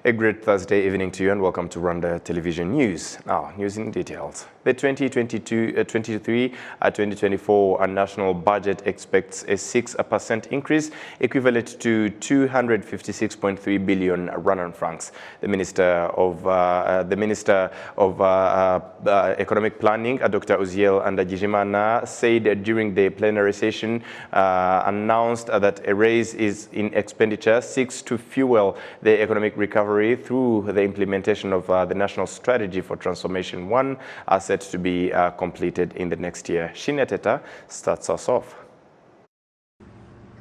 A great Thursday evening to you and welcome to Rwanda Television News. Now, news in details. The 2023-2024 national budget expects a 6% increase, equivalent to 256.3 billion Rwandan francs. The Minister of Economic Planning, Dr. Uziel Ndagijimana, said during the plenary session, announced that a raise is in expenditure seeks to fuel the economic recovery through the implementation of the National Strategy for Transformation 1, set to be completed in the next year. Shineteta starts us off.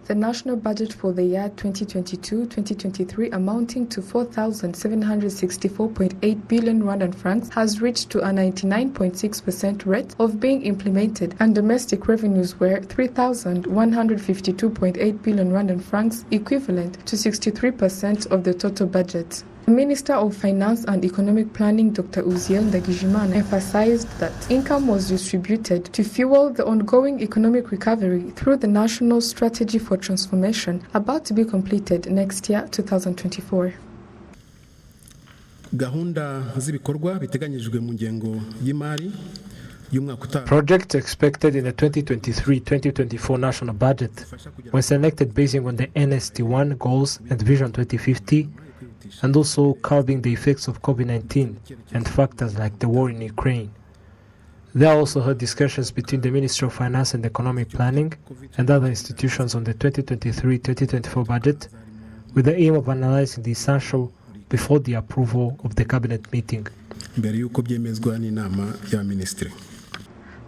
The national budget for the year 2022-2023, amounting to 4,764.8 billion Rwandan francs, has reached to a 99.6% rate of being implemented, and domestic revenues were 3,152.8 billion Rwandan francs, equivalent to 63% of the total budget. The Minister of Finance and Economic Planning, Dr. Uziel Ndagijimana, emphasized that income was distributed to fuel the ongoing economic recovery through the National Strategy for Transformation, about to be completed next year, 2024. Projects expected in the 2023-2024 national budget were selected based on the NST1 goals and Vision 2050, and also curbing the effects of COVID-19 and factors like the war in Ukraine. There also heard discussions between the Ministry of Finance and Economic Planning and other institutions on the 2023-2024 budget, with the aim of analyzing the essential before the approval of the cabinet meeting.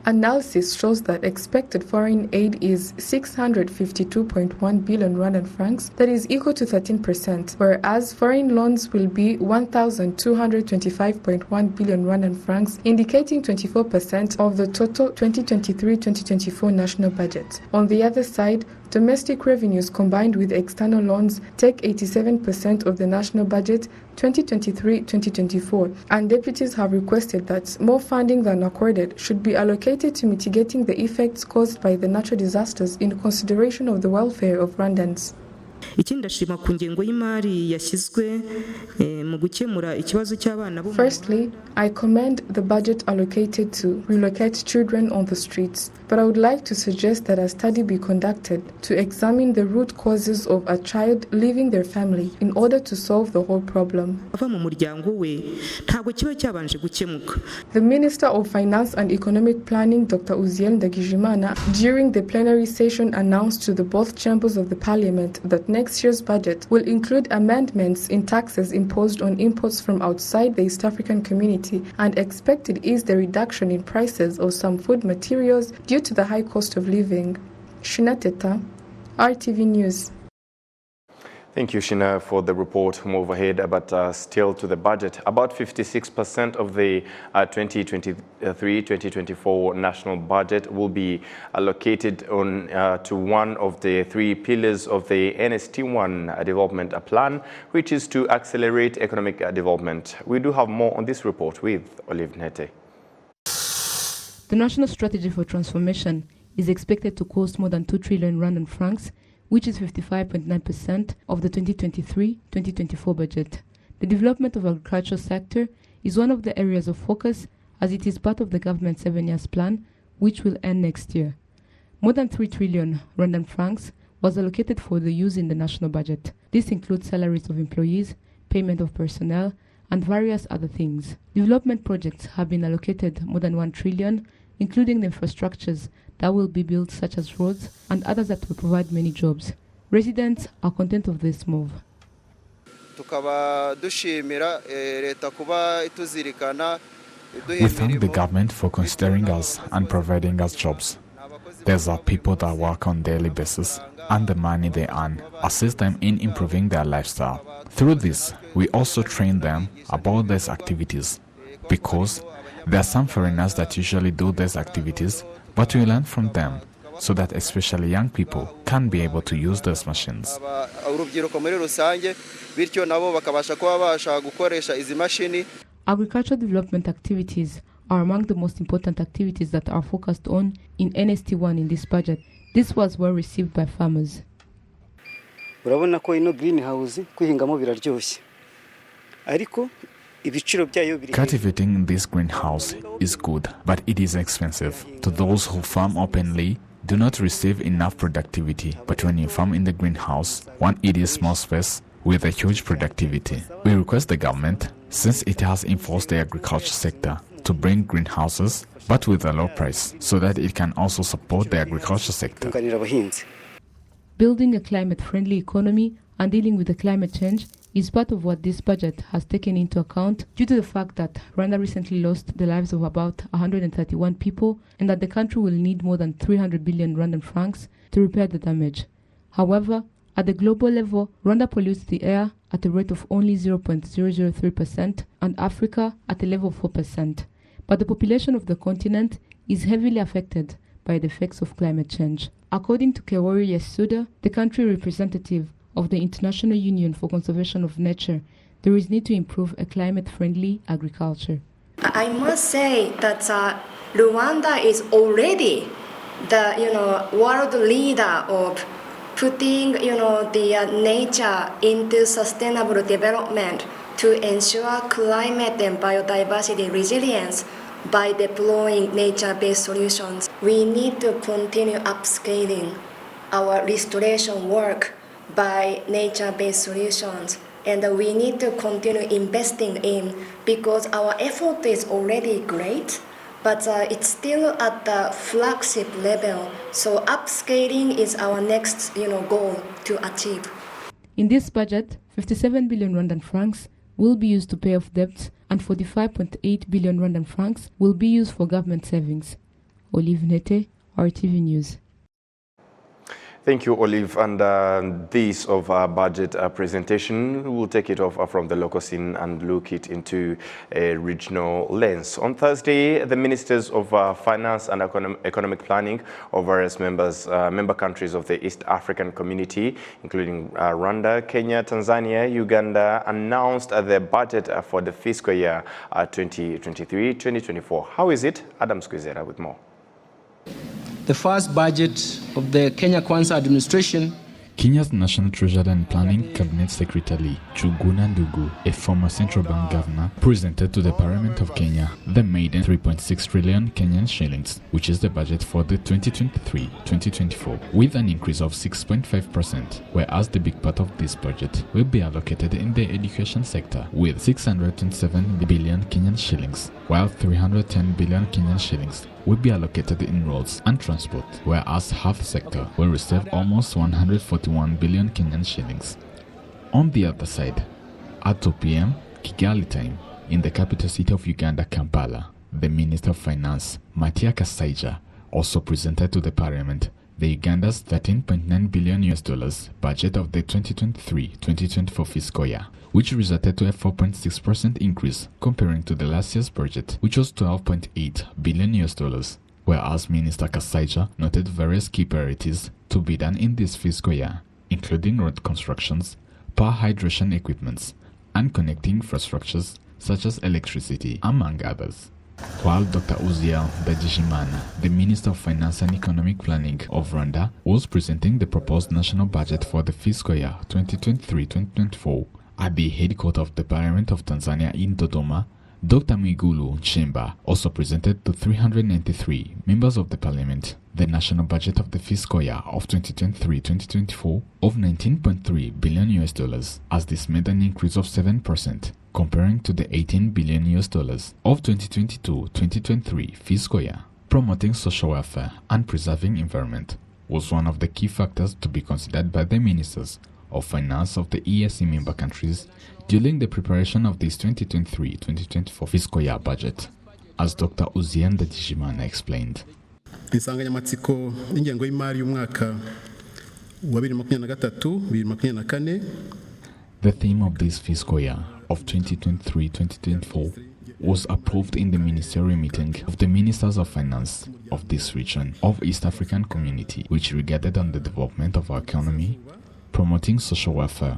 Analysis shows that expected foreign aid is 652.1 billion Rwandan francs, that is equal to 13%, whereas foreign loans will be 1,225.1 billion Rwandan francs, indicating 24% of the total 2023-2024 national budget. On the other side, domestic revenues combined with external loans take 87% of the national budget 2023-2024, and deputies have requested that more funding than accorded should be allocated to mitigating the effects caused by the natural disasters in consideration of the welfare of Rwandans. Firstly, I commend the budget allocated to relocate children on the streets, but I would like to suggest that a study be conducted to examine the root causes of a child leaving their family in order to solve the whole problem. The Minister of Finance and Economic Planning, Dr. Uziel Ndagijimana, during the plenary session announced to the both chambers of the parliament that next year's budget will include amendments in taxes imposed on imports from outside the East African community, and expected is the reduction in prices of some food materials due to the high cost of living. Shineteta, RTV News. Thank you, Shina, for the report. Move ahead, but still to the budget. About 56% of the 2023-2024 national budget will be allocated to one of the three pillars of the NST1 development plan, which is to accelerate economic development. We do have more on this report with Olive Nete. The National Strategy for Transformation is expected to cost more than 2 trillion Rwandan francs, which is 55.9% of the 2023-2024 budget. The development of the agricultural sector is one of the areas of focus, as it is part of the government's 7-year plan, which will end next year. More than 3 trillion Rwandan francs was allocated for the use in the national budget. This includes salaries of employees, payment of personnel, and various other things. Development projects have been allocated more than 1 trillion, including the infrastructures that will be built, such as roads and others that will provide many jobs. Residents are content of this move. We thank the government for considering us and providing us jobs. These are people that work on a daily basis, and the money they earn assists them in improving their lifestyle. Through this, we also train them about these activities, because there are some foreigners that usually do these activities, but we learn from them, so that especially young people can be able to use those machines. Agricultural development activities are among the most important activities that are focused on in NST1 in this budget. This was well received by farmers. Cultivating this greenhouse is good, but it is expensive. To those who farm openly, do not receive enough productivity. But when you farm in the greenhouse, it is small space with a huge productivity. We request the government, since it has enforced the agriculture sector, to bring greenhouses, but with a low price, so that it can also support the agriculture sector. Building a climate-friendly economy and dealing with the climate change is part of what this budget has taken into account due to the fact that Rwanda recently lost the lives of about 131 people and that the country will need more than 300 billion Rwandan francs to repair the damage. However, at the global level, Rwanda pollutes the air at a rate of only 0.003% and Africa at a level of 4%. But the population of the continent is heavily affected by the effects of climate change. According to Kewori Yesuda, the country representative of the International Union for Conservation of Nature, there is need to improve a climate-friendly agriculture. I must say that Rwanda is already the world leader of putting the nature into sustainable development to ensure climate and biodiversity resilience by deploying nature-based solutions. We need to continue upscaling our restoration work by nature-based solutions, and we need to continue investing in, because our effort is already great, but it's still at the flagship level. So upscaling is our next goal to achieve. In this budget, 57 billion Rwandan francs will be used to pay off debts and 45.8 billion Rwandan francs will be used for government savings. Olive Nete, RTV News. Thank you, Olive. And this of our budget presentation, we'll take it off from the local scene and look it into a regional lens. On Thursday, the ministers of finance and economic planning of various member countries of the East African community, including Rwanda, Kenya, Tanzania, Uganda, announced the budget for the fiscal year 2023-2024. How is it? Adam Squizera with more. The first budget of the Kenya Kwanza administration. Kenya's National Treasury and Planning Cabinet Secretary Chuguna Ndugu, a former central bank governor, presented to the Parliament of Kenya the maiden 3.6 trillion Kenyan shillings, which is the budget for the 2023-2024, with an increase of 6.5%, whereas the big part of this budget will be allocated in the education sector with 607 billion Kenyan shillings, while 310 billion Kenyan shillings will be allocated in roads and transport, whereas health sector will receive almost 141 billion Kenyan shillings. On the other side, at 2 p.m. Kigali time, in the capital city of Uganda, Kampala, the Minister of Finance, Matia Kasaija, also presented to the Parliament the Uganda's $13.9 billion budget of the 2023-2024 fiscal year, which resulted to a 4.6% increase comparing to the last year's budget, which was $12.8 billion, whereas Minister Kasaija noted various key priorities to be done in this fiscal year, including road constructions, power hydration equipments, and connecting infrastructures such as electricity, among others. While Dr. Uziel Ndagijimana, the Minister of Finance and Economic Planning of Rwanda, was presenting the proposed national budget for the fiscal year 2023-2024 at the headquarters of the Parliament of Tanzania in Dodoma, Dr. Mwigulu Nchemba also presented to 393 members of the Parliament the national budget of the fiscal year of 2023-2024 of $19.3 billion, as this made an increase of 7%, comparing to the $18 billion of 2022-2023 fiscal year. Promoting social welfare and preserving environment was one of the key factors to be considered by the ministers of finance of the EAC member countries during the preparation of this 2023-2024 fiscal year budget, as Dr. Uziel Ndagijimana explained. Insanganyamatsiko y'ingengo y'imari y'umwaka wa 2023-2024. The theme of this fiscal year of 2023-2024 was approved in the ministerial meeting of the ministers of finance of this region of East African community, which regarded on the development of our economy, promoting social welfare,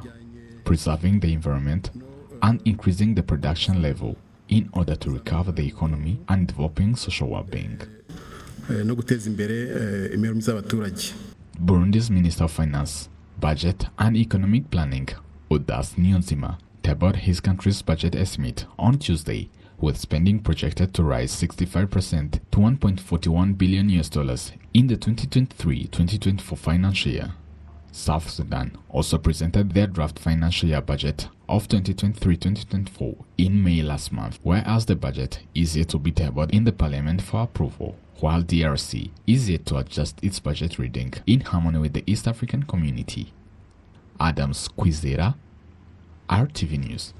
preserving the environment, and increasing the production level in order to recover the economy and developing social well-being. Burundi's Minister of Finance, Budget and Economic Planning, Odas Niyonzima, tabled his country's budget estimate on Tuesday, with spending projected to rise 65% to $1.41 billion in the 2023-2024 financial year. South Sudan also presented their draft financial year budget of 2023-2024 in May last month, whereas the budget is yet to be tabled in the parliament for approval, while DRC is yet to adjust its budget reading in harmony with the East African community. Adams Kwizera, RTV News.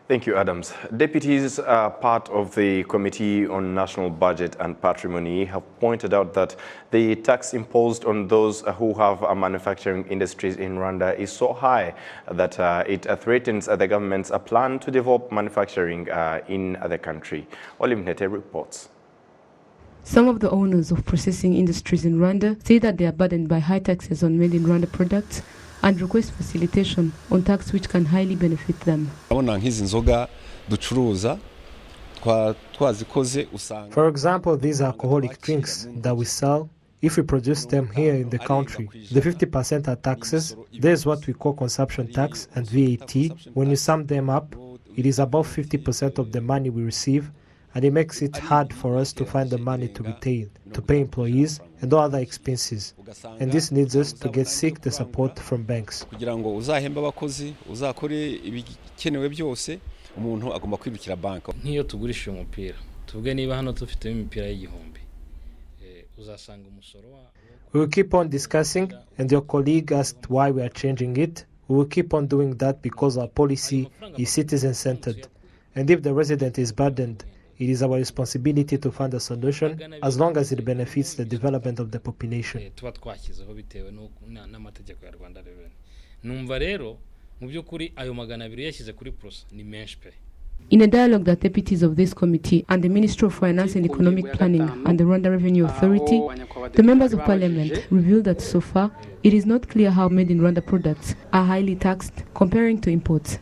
Thank you, Adams. Deputies, part of the Committee on National Budget and Patrimony, have pointed out that the tax imposed on those who have manufacturing industries in Rwanda is so high that it threatens the government's plan to develop manufacturing in the country. Olim Nete reports. Some of the owners of processing industries in Rwanda say that they are burdened by high taxes on made in Rwanda products and request facilitation on tax which can highly benefit them. For example, these alcoholic drinks that we sell, if we produce them here in the country, the 50% are taxes. There's what we call consumption tax and VAT. When you sum them up, it is above 50% of the money we receive, and it makes it hard for us to find the money to retain, to pay employees and all other expenses. And this needs us to seek the support from banks. Nk'iyo tugurishije umupira, tuvuge niba hano dufitemo imipira y'igihumbi, uzasanga umusoro wa. We will keep on discussing, and your colleague asked why we are changing it. We will keep on doing that because our policy is citizen-centered. And if the resident is burdened, it is our responsibility to find a solution as long as it benefits the development of the population. In a dialogue that deputies of this committee and the Ministry of Finance and Economic Planning and the Rwanda Revenue Authority, the members of parliament revealed that so far it is not clear how made in Rwanda products are highly taxed comparing to imports.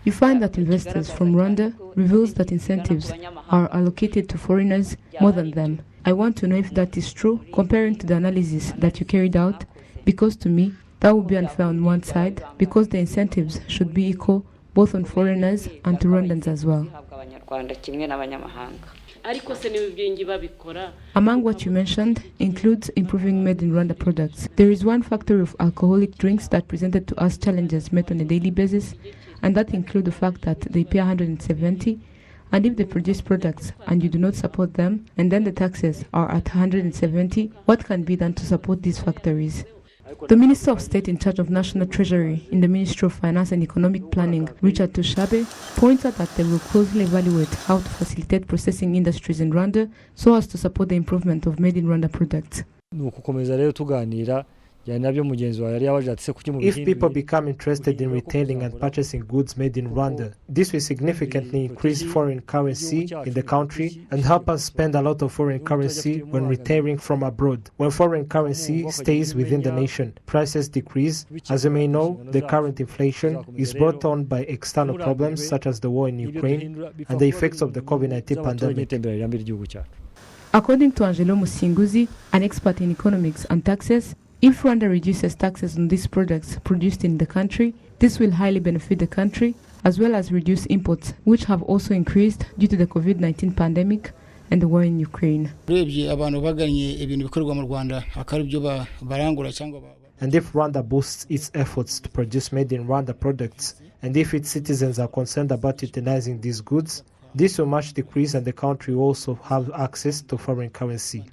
You find that investors from Rwanda reveals that incentives are allocated to foreigners more than them. I want to know if that is true comparing to the analysis that you carried out, because to me that would be unfair on one side because the incentives should be equal both on foreigners and to Rwandans as well. Among what you mentioned includes improving made in Rwanda products. There is one factory of alcoholic drinks that presented to us challenges met on a daily basis, and that include the fact that they pay 170, and if they produce products and you do not support them, and then the taxes are at 170, what can be done to support these factories? The Minister of State in charge of National Treasury in the Ministry of Finance and Economic Planning, Richard Tushabe, points out that they will closely evaluate how to facilitate processing industries in Rwanda so as to support the improvement of made in Rwanda products. If people become interested in retailing and purchasing goods made in Rwanda, this will significantly increase foreign currency in the country and help us spend a lot of foreign currency when retailing from abroad. When foreign currency stays within the nation, prices decrease. As you may know, the current inflation is brought on by external problems such as the war in Ukraine and the effects of the COVID-19 pandemic. According to Angelo Musinguzi, an expert in economics and taxes, if Rwanda reduces taxes on these products produced in the country, this will highly benefit the country, as well as reduce imports, which have also increased due to the COVID-19 pandemic and the war in Ukraine. And if Rwanda boosts its efforts to produce made in Rwanda products, and if its citizens are concerned about utilizing these goods, this will much decrease and the country will also have access to foreign currency.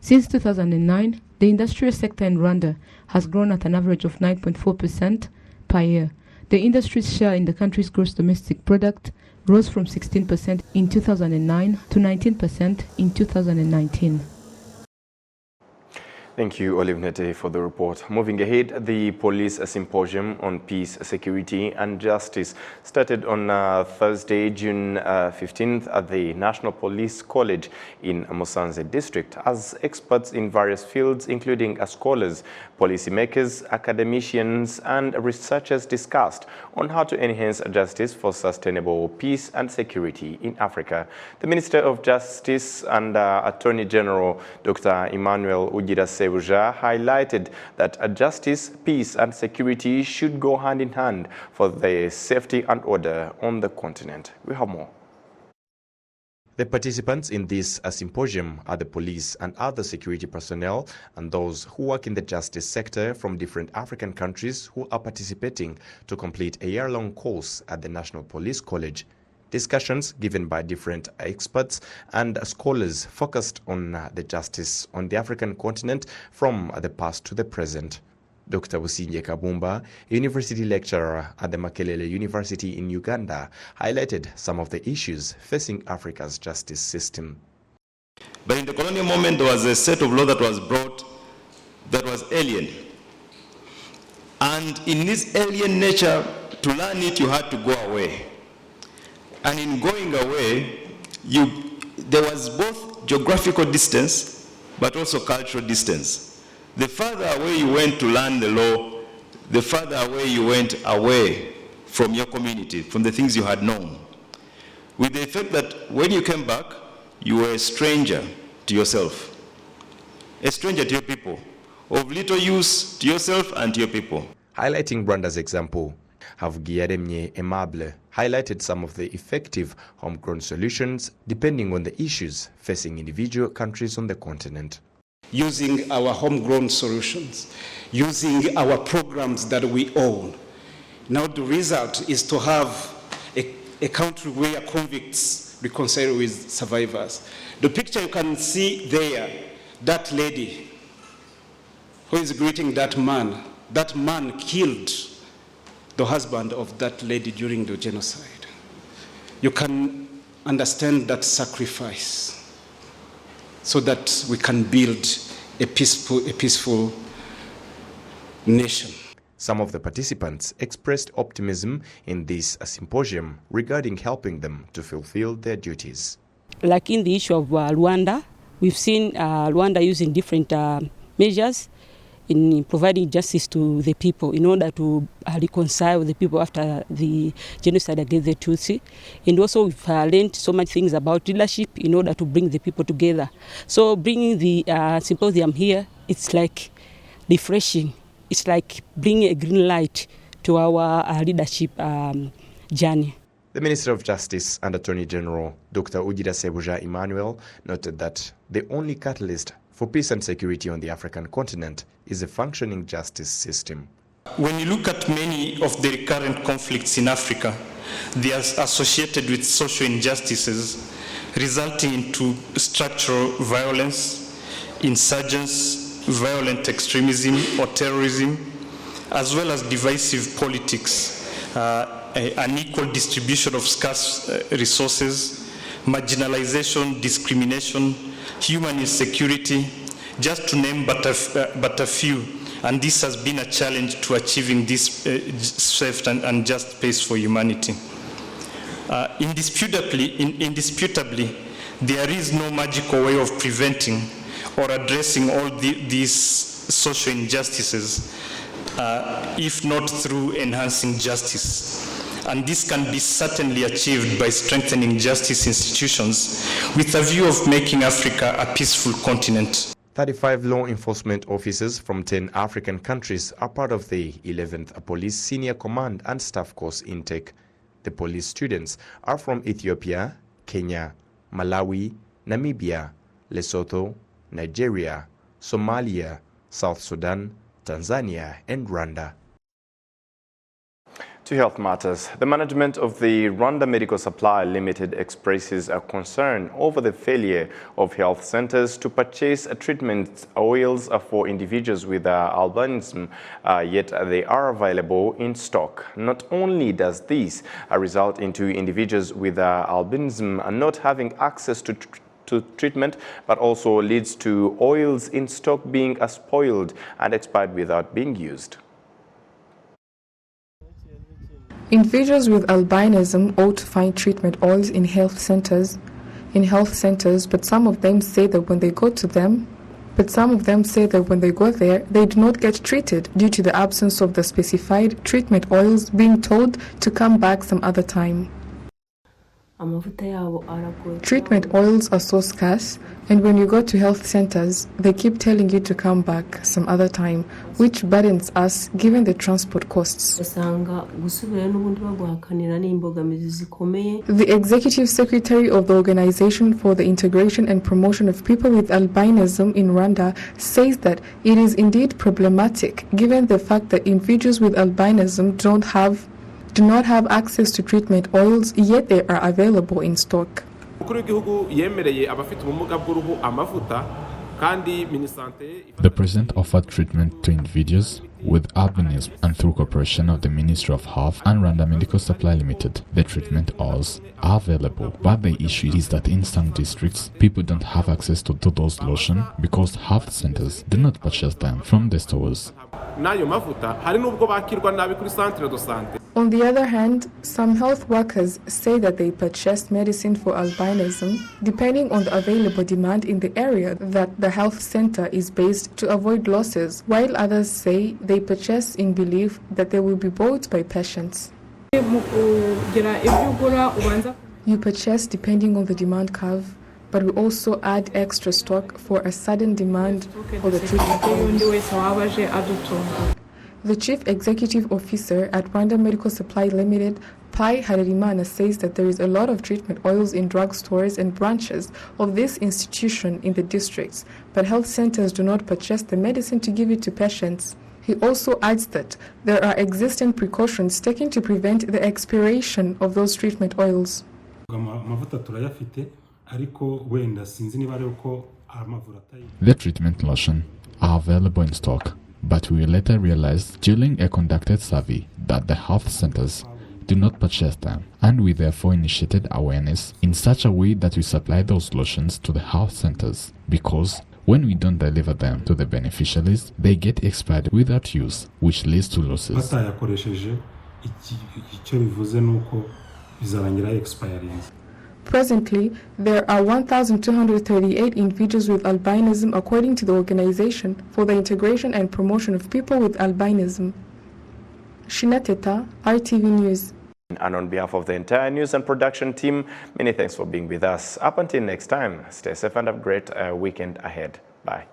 Since 2009, the industrial sector in Rwanda has grown at an average of 9.4% per year. The industry's share in the country's gross domestic product rose from 16% in 2009 to 19% in 2019. Thank you, Olive Nete, for the report. Moving ahead, the Police Symposium on Peace, Security and Justice started on Thursday, June 15th at the National Police College in Musanze District as experts in various fields, including scholars, policymakers, academicians and researchers discussed on how to enhance justice for sustainable peace and security in Africa. The Minister of Justice and Attorney General, Dr. Emmanuel Ugirase highlighted that justice, peace and security should go hand in hand for the safety and order on the continent. We have more. The participants in this symposium are the police and other security personnel and those who work in the justice sector from different African countries who are participating to complete a year-long course at the National Police College. Discussions given by different experts and scholars focused on the justice on the African continent from the past to the present. Dr. Businje Kabumba, a university lecturer at the Makerere University in Uganda, highlighted some of the issues facing Africa's justice system. But in the colonial moment, there was a set of law that was brought that was alien. And in this alien nature, to learn it, you had to go away. And in going away, there was both geographical distance, but also cultural distance. The farther away you went to learn the law, the farther away you went away from your community, from the things you had known. With the effect that when you came back, you were a stranger to yourself, a stranger to your people, of little use to yourself and to your people. Highlighting Rwanda's example, Havugiyaremye Aimable highlighted some of the effective homegrown solutions depending on the issues facing individual countries on the continent. Using our homegrown solutions, using our programs that we own. Now the result is to have a country where convicts reconcile with survivors. The picture you can see there, that lady who is greeting that man killed the husband of that lady during the genocide. You can understand that sacrifice so that we can build a peaceful nation. Some of the participants expressed optimism in this symposium regarding helping them to fulfill their duties. Like in the issue of Rwanda, we've seen Rwanda using different measures in providing justice to the people in order to reconcile the people after the genocide against the Tutsi. And also we've learned so much things about leadership in order to bring the people together. So bringing the symposium here, it's like refreshing. It's like bringing a green light to our leadership journey. The Minister of Justice and Attorney General, Dr. Ugirase Emmanuel, noted that the only catalyst for peace and security on the African continent is a functioning justice system. When you look at many of the recurrent conflicts in Africa, they are associated with social injustices, resulting into structural violence, insurgents, violent extremism or terrorism, as well as divisive politics, unequal distribution of scarce resources, marginalization, discrimination, human insecurity, just to name but a few. And this has been a challenge to achieving this safe and just pace for humanity. Indisputably, there is no magical way of preventing or addressing all these social injustices, if not through enhancing justice. And this can be certainly achieved by strengthening justice institutions with a view of making Africa a peaceful continent. 35 law enforcement officers from 10 African countries are part of the 11th Police Senior Command and Staff Course intake. The police students are from Ethiopia, Kenya, Malawi, Namibia, Lesotho, Nigeria, Somalia, South Sudan, Tanzania, and Rwanda. To health matters, the management of the Rwanda Medical Supply Limited expresses a concern over the failure of health centers to purchase treatment oils for individuals with albinism, yet they are available in stock. Not only does this result into individuals with albinism not having access to to treatment, but also leads to oils in stock being spoiled and expired without being used. Individuals with albinism ought to find treatment oils in health centers, but some of them say that when they go there, they do not get treated due to the absence of the specified treatment oils, being told to come back some other time. Treatment oils are so scarce, and when you go to health centers, they keep telling you to come back some other time, which burdens us given the transport costs. The Executive Secretary of the Organization for the Integration and Promotion of People with Albinism in Rwanda says that it is indeed problematic given the fact that individuals with albinism do not have access to treatment oils, yet they are available in stock. The President offered treatment to individuals with albinism, and through cooperation of the Ministry of Health and Rwanda Medical Supply Limited, the treatment oils are available. But the issue is that in some districts, people don't have access to those lotions because health centers do not purchase them from the stores. On the other hand, some health workers say that they purchase medicine for albinism depending on the available demand in the area that the health center is based to avoid losses, while others say they purchase in belief that they will be bought by patients. You purchase depending on the demand curve, but we also add extra stock for a sudden demand for the treatment. The Chief Executive Officer at Rwanda Medical Supply Limited, Pai Harerimana, says that there is a lot of treatment oils in drugstores and branches of this institution in the districts, but health centers do not purchase the medicine to give it to patients. He also adds that there are existing precautions taken to prevent the expiration of those treatment oils. The treatment lotion are available in stock, but we later realized during a conducted survey that the health centers do not purchase them, and we therefore initiated awareness in such a way that we supply those lotions to the health centers, because when we don't deliver them to the beneficiaries, they get expired without use, which leads to losses. Presently, there are 1,238 individuals with albinism according to the Organization for the Integration and Promotion of People with Albinism. Shinateta, RTV News. And on behalf of the entire news and production team, many thanks for being with us. Up until next time, stay safe and have a great weekend ahead. Bye.